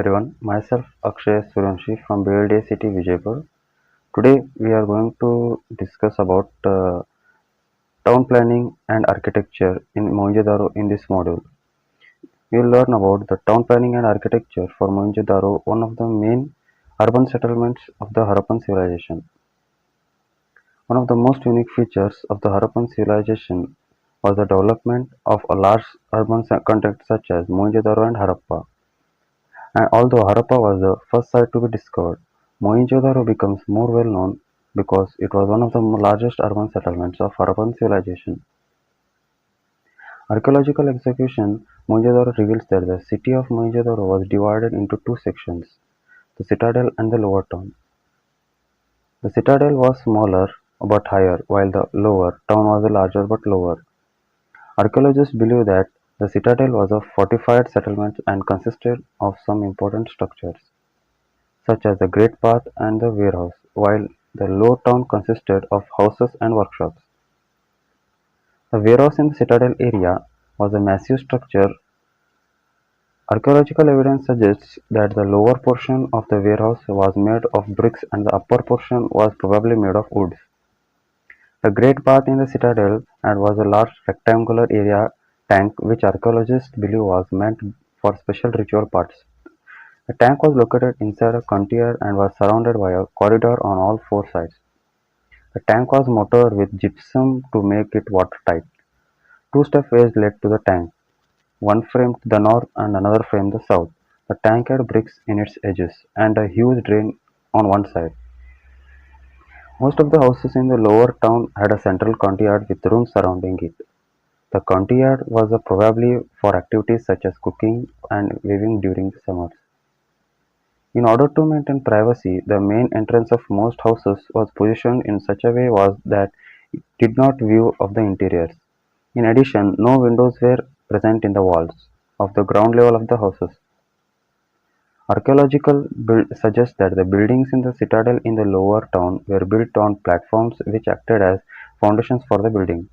Everyone, myself Akshay Suryanshi from BLD City Vijaypur. Today we are going to discuss about town planning and architecture in Mohenjodaro in this module. We will learn about the town planning and architecture for Mohenjodaro, one of the main urban settlements of the Harappan civilization. One of the most unique features of the Harappan civilization was the development of a large urban context such as Mohenjodaro and Harappa. And although Harappa was the first site to be discovered, Mohenjo-daro becomes more well known because it was one of the largest urban settlements of Harappan civilization. Archaeological excavation Mohenjo-daro reveals that the city of Mohenjo-daro was divided into two sections, the citadel and the lower town. The citadel was smaller but higher, while the lower town was larger but lower. Archaeologists believe that the citadel was a fortified settlement and consisted of some important structures, such as the Great Bath and the warehouse, while the Low Town consisted of houses and workshops. The warehouse in the Citadel area was a massive structure. Archaeological evidence suggests that the lower portion of the warehouse was made of bricks and the upper portion was probably made of wood. The Great Bath in the Citadel and was a large rectangular area tank which archaeologists believe was meant for special ritual parts. The tank was located inside a courtyard and was surrounded by a corridor on all four sides. The tank was mortared with gypsum to make it watertight. Two stepways led to the tank, one framed the north and another framed the south. The tank had bricks in its edges and a huge drain on one side. Most of the houses in the lower town had a central courtyard with rooms surrounding it. The courtyard was probably for activities such as cooking and weaving during the summers. In order to maintain privacy, the main entrance of most houses was positioned in such a way was that it did not view of the interiors. In addition, no windows were present in the walls of the ground level of the houses. Archaeological suggests that the buildings in the citadel in the lower town were built on platforms which acted as foundations for the building.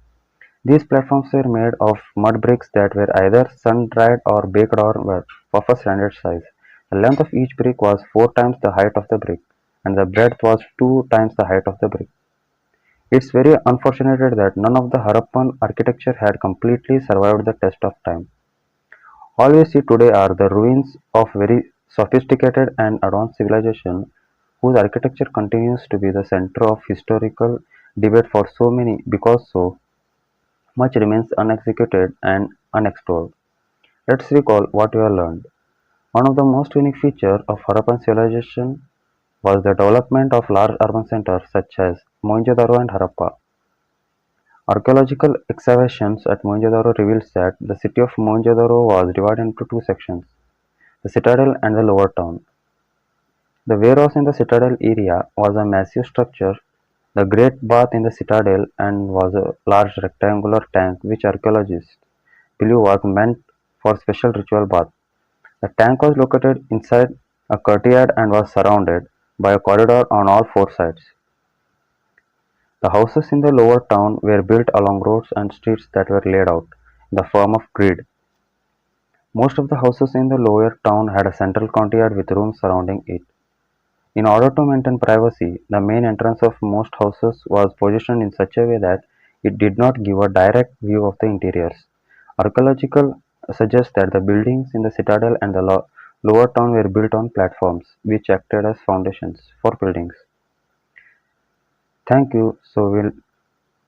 These platforms were made of mud bricks that were either sun-dried or baked or were of a standard size. The length of each brick was 4 times the height of the brick, and the breadth was 2 times the height of the brick. It's very unfortunate that none of the Harappan architecture had completely survived the test of time. All we see today are the ruins of very sophisticated and advanced civilization whose architecture continues to be the center of historical debate for so many because so much remains unexecuted and unexplored. Let's recall what we have learned. One of the most unique features of Harappan civilization was the development of large urban centers such as Mohenjo-daro and Harappa. Archaeological excavations at Mohenjo-daro reveals that the city of Mohenjo-daro was divided into two sections, the citadel and the lower town. The warehouse in the citadel area was a massive structure. The Great Bath in the citadel and was a large rectangular tank which archaeologists believe was meant for special ritual bath. The tank was located inside a courtyard and was surrounded by a corridor on all four sides. The houses in the lower town were built along roads and streets that were laid out in the form of grid. Most of the houses in the lower town had a central courtyard with rooms surrounding it. In order to maintain privacy, the main entrance of most houses was positioned in such a way that it did not give a direct view of the interiors. Archaeological suggests that the buildings in the citadel and the lower town were built on platforms, which acted as foundations for buildings. Thank you. So we'll